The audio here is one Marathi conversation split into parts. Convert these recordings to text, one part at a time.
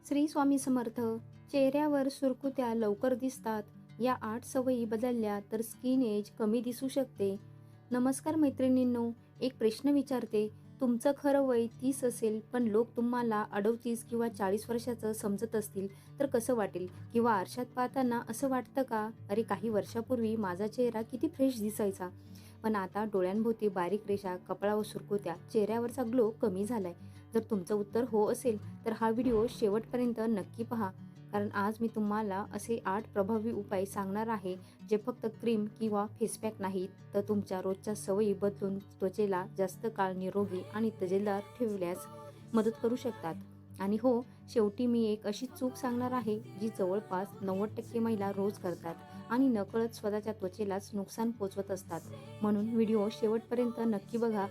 श्री स्वामी समर्थ. चेहऱ्यावर सुरकुत्या लवकर दिसतात. या 8 सवयी बदलल्या तर स्किन एज कमी दिसू शकते. नमस्कार मैत्रिणींनो, एक प्रश्न विचारते. तुमचं खरं वय 30 असेल पण लोक तुम्हाला 38 किंवा 40 वर्षाचं समजत असतील तर कसं वाटेल? किंवा आरशात पाहताना असं वाटतं का, अरे काही वर्षापूर्वी माझा चेहरा किती फ्रेश दिसायचा, पण आता डोळ्यांभोवती बारीक रेषा, कपाळावर सुरकुत्या, चेहऱ्यावरचा ग्लो कमी झालाय? जर तुमचं उत्तर हो असेल तर हा व्हिडिओ शेवटपर्यंत नक्की पहा, कारण आज मी तुम्हाला असे 8 प्रभावी उपाय सांगणार आहे जे फक्त क्रीम किंवा फेसपॅक नाहीत, तर तुमच्या रोजच्या सवयी बदलून त्वचेला जास्त काळ निरोगी आणि तजेलदार ठेवण्यास मदत करू शकतात. आणि हो, शेवटी मी एक अशी चूक सांगणार आहे जी जवळपास 90% महिला रोज करतात आणि नकळत स्वतःच्या त्वचेलाच नुकसान पोचवत असतात. म्हणून व्हिडिओ शेवटपर्यंत नक्की बघा.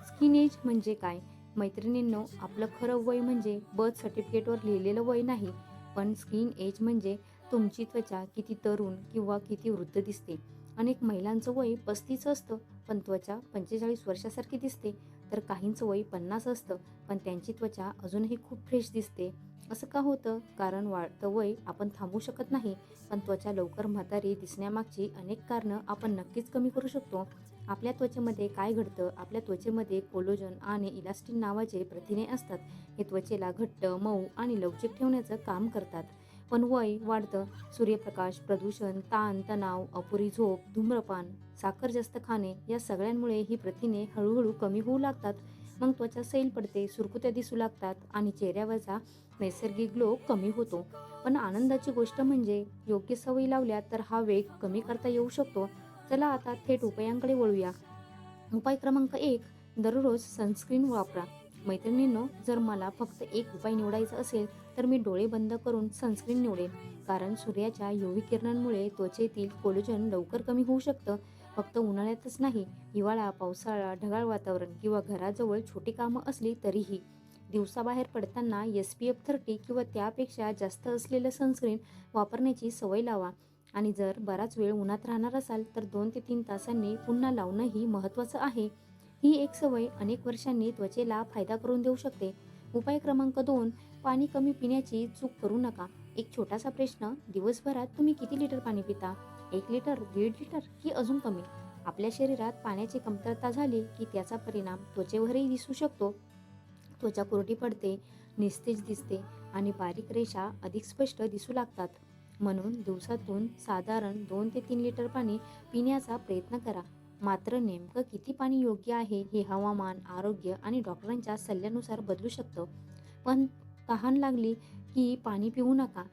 स्किन एज म्हणजे काय? मैत्रिणींनो, आपलं खरं वय म्हणजे बर्थ सर्टिफिकेटवर लिहिलेलं वय नाही, पण स्किन एज म्हणजे तुमची त्वचा किती तरुण किंवा किती वृद्ध दिसते. अनेक महिलांचं वय 35 असतं पण त्वचा 45 वर्षासारखी दिसते, तर काहींचं वय 50 असतं पण त्यांची त्वचा अजूनही खूप फ्रेश दिसते. असं का होतं? कारण वाढतं वय आपण थांबवू शकत नाही, पण त्वचा लवकर म्हातारी दिसण्यामागची अनेक कारणं आपण नक्कीच कमी करू शकतो. आपल्या त्वचेमध्ये काय घडतं? आपल्या त्वचेमध्ये कोलोजन आणि इलास्टिन नावाचे प्रथिने असतात. हे त्वचेला घट्ट, मऊ आणि लवचिक ठेवण्याचं काम करतात. पण वय वाढतं, सूर्यप्रकाश, प्रदूषण, ताण तणाव, अपुरी झोप, धूम्रपान, साखर जास्त खाणे या सगळ्यांमुळे ही प्रथिने हळूहळू कमी होऊ लागतात. मग त्वचा सैल पडते, सुरकुत्या दिसू लागतात आणि चेहऱ्यावरचा नैसर्गिक ग्लो कमी होतो. पण आनंदाची गोष्ट म्हणजे योग्य सवयी लावल्या तर हा वेग कमी करता येऊ शकतो. चला आता थेट उपायांकडे वळूया. उपाय क्रमांक 1, दररोज सनस्क्रीन वापरा. मैत्रिणींनो, जर मला फक्त एक उपाय निवडायचा असेल तर मी डोळे बंद करून सनस्क्रीन निवडेन, कारण सूर्याच्या UV किरणांमुळे त्वचेतील कोलेजन लवकर कमी होऊ शकतं. फक्त उन्हाळ्यातच नाही, हिवाळा, पावसाळा, ढगाळ वातावरण किंवा घराजवळ छोटी कामं असली तरीही. दिवसाबाहेर पडताना SPF 30 किंवा त्यापेक्षा जास्त असलेलं सनस्क्रीन वापरण्याची सवय लावा. आणि जर बराच वेळ उन्हात राहणार असाल तर 2 ते 3 तासांनी पुन्हा लावणंही महत्त्वाचं आहे. ही एक सवय अनेक वर्षांनी त्वचेला फायदा करून देऊ शकते. उपाय क्रमांक 2, पाणी कमी पिण्याची चूक करू नका. एक छोटासा प्रश्न, दिवसभरात तुम्ही किती लिटर पाणी पिता? 1 लिटर, 1.5 लिटर की अजून कमी? आपल्या शरीरात पाण्याची कमतरता झाली की त्याचा परिणाम त्वचेवरही दिसू शकतो. त्वचा कोरडी पडते, निस्तेज दिसते आणि बारीक रेषा अधिक स्पष्ट दिसू लागतात. म्हणून दिवसातून साधारण 2 ते 3 लिटर पाणी पिण्याचा प्रयत्न करा. मात्र नेमकं किती पाणी योग्य आहे हे हवामान, आरोग्य आणि डॉक्टरांच्या सल्ल्यानुसार बदलू शकतं. पण तहान लागली की पाणी पिऊ नका.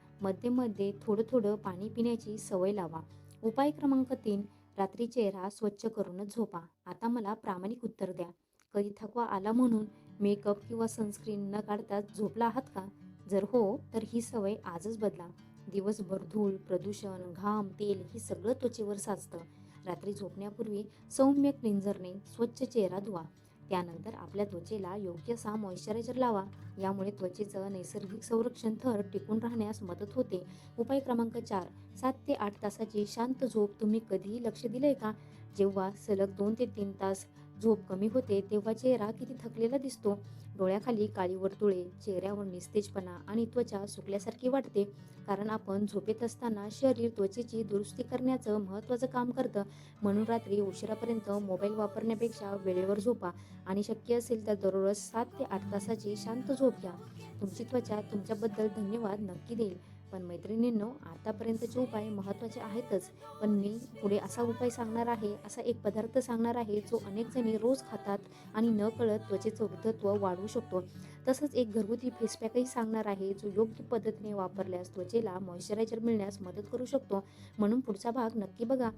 मध्ये थोडं थोडं पाणी पिण्याची सवय लावा. उपाय क्रमांक 3, रात्री चेहरा स्वच्छ करूनच झोपा. आता मला प्रामाणिक उत्तर द्या. कधी थकवा आला म्हणून मेकअप किंवा सनस्क्रीन न काढताच झोपला आहात का? जर हो, तर ही सवय आजच बदला. दिवसभर धूळ, प्रदूषण, घाम, तेल हे सगळं त्वचेवर साचतं. रात्री झोपण्यापूर्वी सौम्य क्लिन्झरने स्वच्छ चेहरा धुवा. त्यानंतर आपल्या त्वचेला योग्य असा मॉइश्चरायझर लावा. यामुळे त्वचेचं नैसर्गिक संरक्षण थर टिकून राहण्यास मदत होते. उपाय क्रमांक 4, 7 ते 8 तासाची शांत झोप. तुम्ही कधीही लक्ष दिलंय का? जेव्हा सलग 2 ते 3 तास झोप कमी होते तेव्हा चेहरा किती थकलेला दिसतो. डोळ्याखाली काळी वर्तुळे, चेहऱ्यावर निस्तेजपणा आणि त्वचा सुकल्यासारखी वाटते, कारण आपण झोपेत असताना शरीर त्वचेची दुरुस्ती करण्याचं महत्त्वाचं काम करतं. म्हणून रात्री उशिरापर्यंत मोबाईल वापरण्यापेक्षा वेळेवर झोपा आणि शक्य असेल तर दररोज 7 ते 8 तासाची शांत झोप घ्या. तुमची त्वचा तुमच्याबद्दल धन्यवाद नक्की देईल. पण मैत्रिणींनो, आतापर्यंतचे उपाय महत्त्वाचे आहेतच, पण मी पुढे असा उपाय सांगणार आहे, असा एक पदार्थ सांगणार आहे जो अनेक जणी रोज खातात आणि नकळत त्वचेचं वृद्धत्व वाढवू शकतो. तसंच एक घरगुती फेसपॅकही सांगणार आहे जो योग्य पद्धतीने वापरल्यास त्वचेला मॉइश्चरायझर मिळण्यास मदत करू शकतो. म्हणून पुढचा भाग नक्की बघा.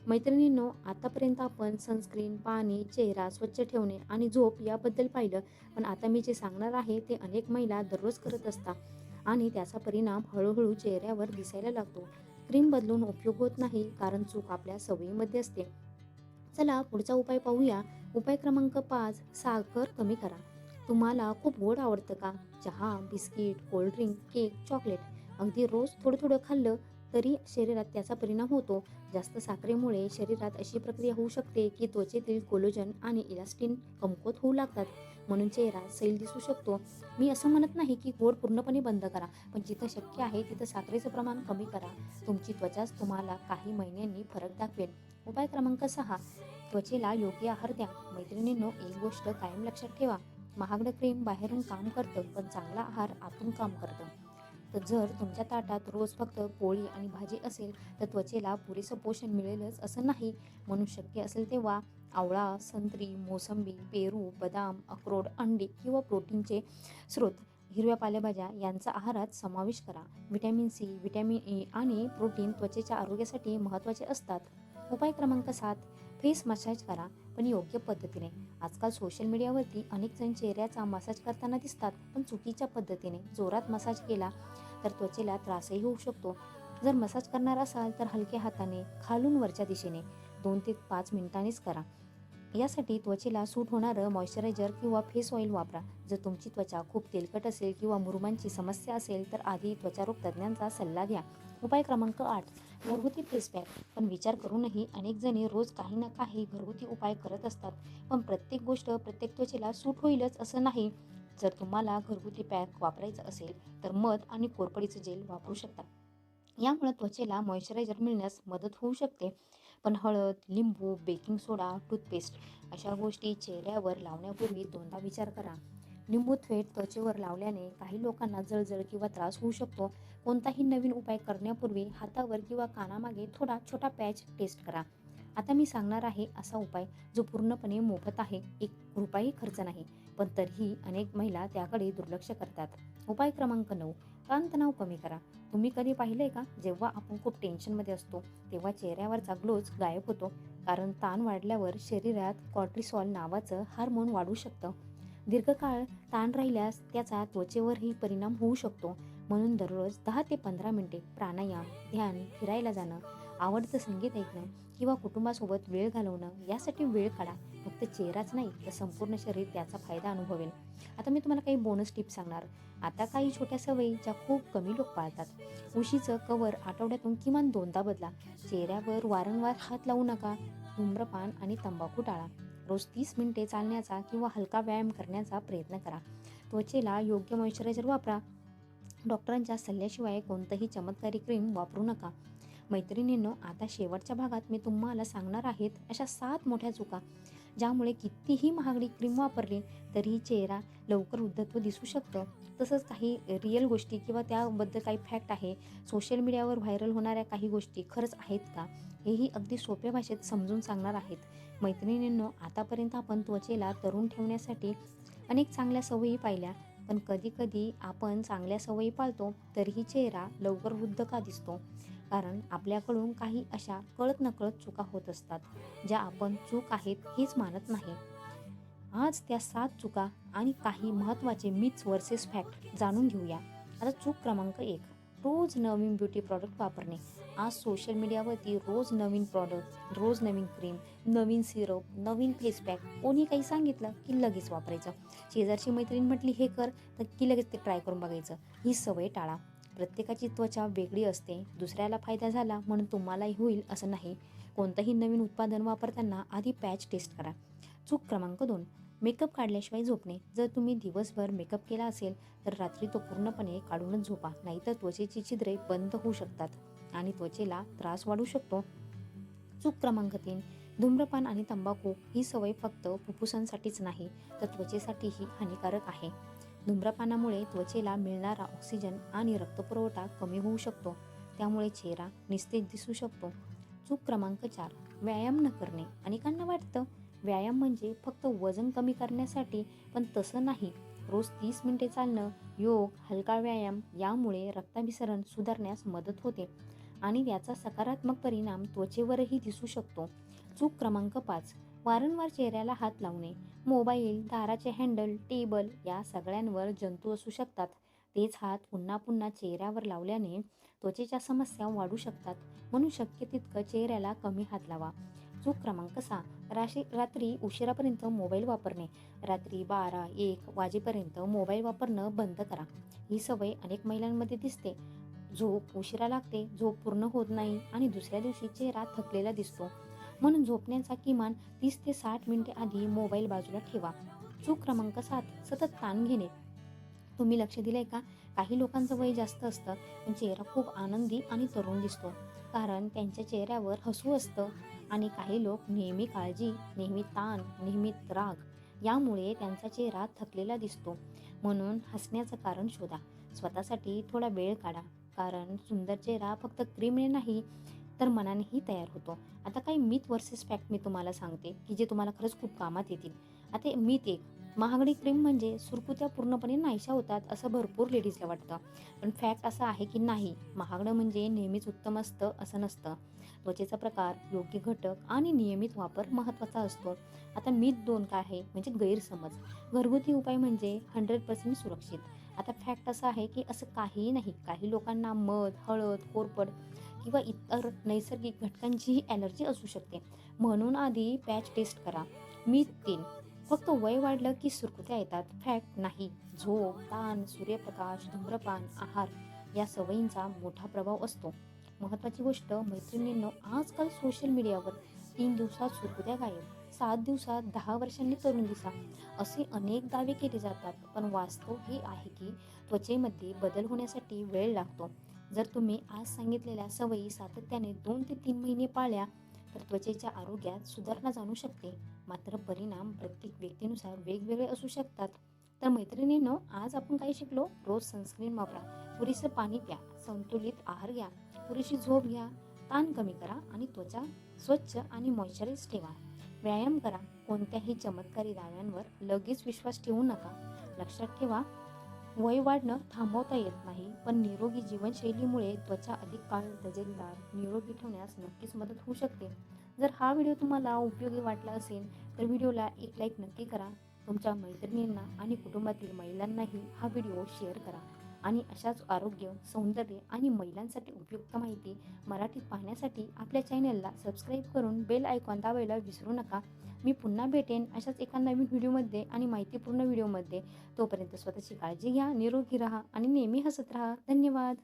मैत्रिणींनो, आतापर्यंत आपण सनस्क्रीन, पाणी, चेहरा स्वच्छ ठेवणे आणि झोप याबद्दल पाहिलं, पण आता मी जे सांगणार आहे ते अनेक महिला दररोज करत असतात आणि त्याचा परिणाम हळूहळू चेहऱ्यावर दिसायला लागतो. क्रीम बदलून उपयोग होत नाही, कारण चूक आपल्या सवयीमध्ये असते. चला पुढचा उपाय पाहूया. उपाय क्रमांक 5, साखर कमी करा. तुम्हाला खूप गोड आवडतं का? चहा, बिस्किट, कोल्ड्रिंक, केक, चॉकलेट अगदी रोज थोडं थोडं खाल्लं तरी शरीरात त्याचा परिणाम होतो. जास्त साखरेमुळे शरीरात अशी प्रक्रिया होऊ शकते की त्वचेतील कोलेजन आणि इलास्टिन कमकुवत होऊ लागतात, म्हणून चेहरा सैल दिसू शकतो. मी असं म्हणत नाही की गोड पूर्णपणे बंद करा, पण जिथं शक्य आहे तिथं साखरेचं प्रमाण कमी करा. तुमची त्वचाच तुम्हाला काही महिन्यांनी फरक दाखवेल. उपाय क्रमांक 6, त्वचेला योग्य आहार द्या. मैत्रिणींनो, एक गोष्ट कायम लक्षात ठेवा, महागडं क्रीम बाहेरून काम करतं, पण चांगला आहार आतून काम करतं. तर जर तुमच्या ताटात रोज फक्त पोळी आणि भाजी असेल तर त्वचेला पुरेसं पोषण मिळेलच असं नाही. म्हणून शक्य असेल तेव्हा आवळा, संत्री, मोसंबी, पेरू, बदाम, अक्रोड, अंडी किंवा प्रोटीनचे स्रोत, हिरव्या पालेभाज्या यांचा आहारात समावेश करा. व्हिटॅमिन सी, व्हिटॅमिन ई आणि प्रोटीन त्वचेच्या आरोग्यासाठी महत्त्वाचे असतात. उपाय क्रमांक 7, फेस मसाज करा, पण योग्य पद्धतीने. आजकाल सोशल मीडियावरती अनेक जण चेहऱ्याचा मसाज करताना दिसतात, पण चुकीच्या पद्धतीने. जोरात मसाज केला तर त्वचेला त्रासही होऊ शकतो. जर मसाज करणार असाल तर हलक्या हाताने खालून वरच्या दिशेने 2 ते 5 मिनिटांनीच करा. यासाठी त्वचेला सूट होणारं मॉइश्चरायझर किंवा फेस ऑइल वापरा. जर तुमची त्वचा खूप तेलकट असेल किंवा मुरुमांची समस्या असेल तर आधी त्वचारोग तज्ज्ञांचा सल्ला घ्या. उपाय क्रमांक 8, घरगुती फेस पॅक. पण विचार करूनही अनेक जणी रोज काही ना काही घरगुती उपाय करत असतात, पण प्रत्येक गोष्ट प्रत्येक त्वचेला सूट होईलच असं नाही. जर तुम्हाला घरगुती पॅक वापरायचं असेल तर मध आणि कोरफडीचं जेल वापरू शकता. यामुळे त्वचेला मॉइश्चरायझर मिळण्यास मदत होऊ शकते. पण हळद, लिंबू, बेकिंग सोडा, टूथपेस्ट अशा गोष्टी चेहऱ्यावर लावण्यापूर्वी दोनदा विचार करा. लिंबू थेट त्वचेवर लावल्याने काही लोकांना जळजळ किंवा त्रास होऊ शकतो. कोणताही नवीन उपाय करण्यापूर्वी हातावर किंवा कानामागे थोडा छोटा पॅच टेस्ट करा. आता मी सांगणार आहे असा उपाय जो पूर्णपणे मोफत आहे, 1 रुपयाही खर्च नाही, पण तरीही अनेक महिला त्याकडे दुर्लक्ष करतात. उपाय क्रमांक 9, ताणतणाव कमी करा. तुम्ही कधी पाहिलंय का, जेव्हा आपण खूप टेन्शनमध्ये असतो तेव्हा चेहऱ्यावरचा ग्लोच गायब होतो, कारण ताण वाढल्यावर शरीरात कॉर्टिसॉल नावाचं हार्मोन वाढू शकतं. दीर्घकाळ ताण राहिल्यास त्याचा त्वचेवरही परिणाम होऊ शकतो. म्हणून दररोज 10 ते 15 मिनिटे प्राणायाम, ध्यान, फिरायला जाणं, आवडतं संगीत ऐकणं किंवा कुटुंबासोबत वेळ घालवणं यासाठी वेळ काढा. फक्त चेहराच नाही तर संपूर्ण शरीर त्याचा फायदा अनुभवेल. आता मी तुम्हाला काही बोनस टिप्स सांगणार. आता काही छोट्या सवयी ज्या खूप कमी लोक पाळतात. उशीचं कव्हर आठवड्यातून किमान 2दा बदला. चेहऱ्यावर वारंवार हात लावू नका. धूम्रपान आणि तंबाखू टाळा. रोज 30 मिनिटे चालण्याचा किंवा हलका व्यायाम करण्याचा प्रयत्न करा. त्वचेला योग्य मॉइश्चरायझर वापरा. डॉक्टरांच्या सल्ल्याशिवाय कोणतंही चमत्कारी क्रीम वापरू नका. मैत्रिणींनो, आता शेवटच्या भागात मी तुम्हाला सांगणार आहेत अशा 7 मोठ्या चुका ज्यामुळे कितीही महागडी क्रीम वापरली तरीही चेहरा लवकर वृद्धत्व दिसू शकतं. तसंच काही रिअल गोष्टी किंवा त्याबद्दल काही फॅक्ट आहे, सोशल मीडियावर व्हायरल होणाऱ्या काही गोष्टी खरंच आहेत का, हेही अगदी सोप्या भाषेत समजून सांगणार आहेत. मैत्रिणींनो, आतापर्यंत आपण त्वचेला तरुण ठेवण्यासाठी अनेक चांगल्या सवयी पाहिल्या, पण कधी-कधी आपण चांगल्या सवयी पाळतो तरीही चेहरा लवकर वृद्ध का दिसतो? कारण आपल्याकडून काही अशा कळत-नकळत चुका होत असतात, ज्या आपण चूक आहेत हेच मानत नाही. आज त्या 7 चुका आणि काही महत्त्वाचे मिथ्स वर्सेस फॅक्ट जाणून घेऊया. आता चूक क्रमांक 1, रोज नवीन ब्युटी प्रॉडक्ट वापरणे. आज सोशल मीडियावरती रोज नवीन प्रॉडक्ट, रोज नवीन क्रीम, नवीन सिरप, नवीन फेस पॅक, कोणी काही सांगितलं की लगेच वापरायचं. शेजारची मैत्रीण म्हटली हे कर तर की लगेच ते ट्राय करून बघायचं. ही सवय टाळा. प्रत्येकाची त्वचा वेगळी असते. दुसऱ्याला फायदा झाला म्हणून तुम्हालाही होईल असं नाही. कोणतंही नवीन उत्पादन वापरताना आधी पॅच टेस्ट करा. चूक क्रमांक 2, मेकअप काढल्याशिवाय झोपणे. जर तुम्ही दिवसभर मेकअप केला असेल तर रात्री तो पूर्णपणे काढूनच झोपा, नाहीतर त्वचेची छिद्रे बंद होऊ शकतात आणि त्वचेला त्रास वाढू शकतो. चूक क्रमांक 3, धूम्रपान आणि तंबाखू. ही सवय फक्त फुफ्फुसांसाठीच नाही तर त्वचेसाठीही हानिकारक आहे. धूम्रपानामुळे त्वचेला मिळणारा ऑक्सिजन आणि रक्तपुरवठा कमी होऊ शकतो, त्यामुळे चेहरा निस्तेज दिसू शकतो. चूक क्रमांक 4, व्यायाम न करणे. अनेकांना वाटतं व्यायाम म्हणजे फक्त वजन कमी करण्यासाठी, पण तसं नाही. रोज 30 मिनिटे चालणं, योग, हलका व्यायाम यामुळे रक्ताभिसरण सुधारण्यास मदत होते आणि याचा सकारात्मक परिणाम त्वचेवरही दिसू शकतो. चूक क्रमांक 5, वारंवार चेहऱ्याला हात लावणे. मोबाईल, दाराचे हँडल, टेबल या सगळ्यांवर जंतू असू शकतात. तेच हात पुन्हा पुन्हा चेहऱ्यावर लावल्याने त्वचेच्या समस्या वाढू शकतात. म्हणून शक्य तितकं चेहऱ्याला कमी हात लावा. चूक क्रमांक 6, रात्री उशिरापर्यंत मोबाईल वापरणे. रात्री 12-1 वाजेपर्यंत मोबाईल वापरणं बंद करा. ही सवय अनेक महिलांमध्ये दिसते. झोप उशिरा लागते, झोप पूर्ण होत नाही आणि दुसऱ्या दिवशी चेहरा थकलेला दिसतो. म्हणून झोपण्याचा किमान 30 ते 60 मिनिटे आधी मोबाईल बाजूला ठेवा. चूक क्रमांक 7, सतत ताण घेणे. तुम्ही लक्ष दिलंय का? काही लोकांचं वय जास्त असतं पण चेहरा खूप आनंदी आणि तरुण दिसतो, कारण त्यांच्या चेहऱ्यावर हसू असतं. आणि काही लोक नेहमी काळजी, नेहमी ताण, नेहमी राग यामुळे त्यांचा चेहरा थकलेला दिसतो. म्हणून हसण्याचं कारण शोधा. स्वतःसाठी थोडा वेळ काढा, कारण सुंदर चेहरा फक्त क्रीमने नाही तर मनानेही तयार होतो. आता काही मिथ वर्सेस फॅक्ट मी तुम्हाला सांगते की जे तुम्हाला खरंच खूप कामात येतील. आता मिथ एक, महागडी क्रीम म्हणजे सुरकुत्या पूर्णपणे नाहीशा होतात असं भरपूर लेडीजला वाटतं. पण फॅक्ट असं आहे की नाही, महागडं म्हणजे नेहमीच उत्तम असतं असं नसतं. त्वचेचा प्रकार, योग्य घटक आणि नियमित वापर महत्त्वाचा असतो. आता मिथ 2 काय आहे म्हणजे गैरसमज. घरगुती उपाय म्हणजे 100% सुरक्षित. आता फॅक्ट असं आहे की असं काहीही नाही. काही लोकांना मध, हळद, कोरफड किंवा इतर नैसर्गिक घटकांचीही ॲलर्जी असू शकते. म्हणून आधी पॅच टेस्ट करा. मिथ 3, फक्त वय वाढलं की सुरकुत्या येतात. फॅक्ट नाही. झोप, ताण, सूर्यप्रकाश, धूम्रपान, आहार या सवयींचा मोठा प्रभाव असतो. महत्त्वाची गोष्ट मैत्रिणींनो, आजकाल सोशल मीडियावर 3 दिवसात सुरकुत्या गायब, 7 दिवसात 10 वर्षांनी तरुण दिसा असे अनेक दावे केले जातात. पण वास्तव हे आहे की त्वचेमध्ये बदल होण्यासाठी वेळ लागतो. जर तुम्ही आज सांगितलेल्या सवयी सातत्याने 2 ते 3 महिने पाळल्या तर त्वचेच्या आरोग्यात सुधारणा जाणू शकते. मात्र परिणाम प्रत्येक व्यक्तीनुसार वेगवेगळे असू शकतात. तर मैत्रिणींनो, आज आपण काय शिकलो? रोज सनस्क्रीन वापरा, पुरेसं पाणी प्या, संतुलित आहार घ्या, पुरेशी झोप घ्या, ताण कमी करा आणि त्वचा स्वच्छ आणि मॉइश्चराईज ठेवा. व्यायाम करा. कोणत्याही चमत्कारी दाव्यांवर लगेच विश्वास ठेवू नका. लक्षात ठेवा, वय वाढणं थांबवता येत नाही, पण निरोगी जीवनशैलीमुळे त्वचा अधिक काळ दर्जेदार निरोगी ठेवण्यास नक्कीच मदत होऊ शकते. जर हा व्हिडिओ तुम्हाला उपयोगी वाटला असेल तर व्हिडिओला एक लाईक नक्की करा. तुमच्या मैत्रिणींना आणि कुटुंबातील महिलांनाही हा व्हिडिओ शेअर करा. आणि अशाच आरोग्य, सौंदर्य आणि महिलांसाठी उपयुक्त माहिती मराठीत पाहण्यासाठी आपल्या चॅनलला सबस्क्राईब करून बेल आयकॉन दाबायला विसरू नका. मी पुन्हा भेटेन अशाच एका नवीन व्हिडिओमध्ये आणि माहितीपूर्ण व्हिडिओमध्ये. तोपर्यंत स्वतःची काळजी घ्या, निरोगी राहा आणि नेहमी हसत राहा. धन्यवाद.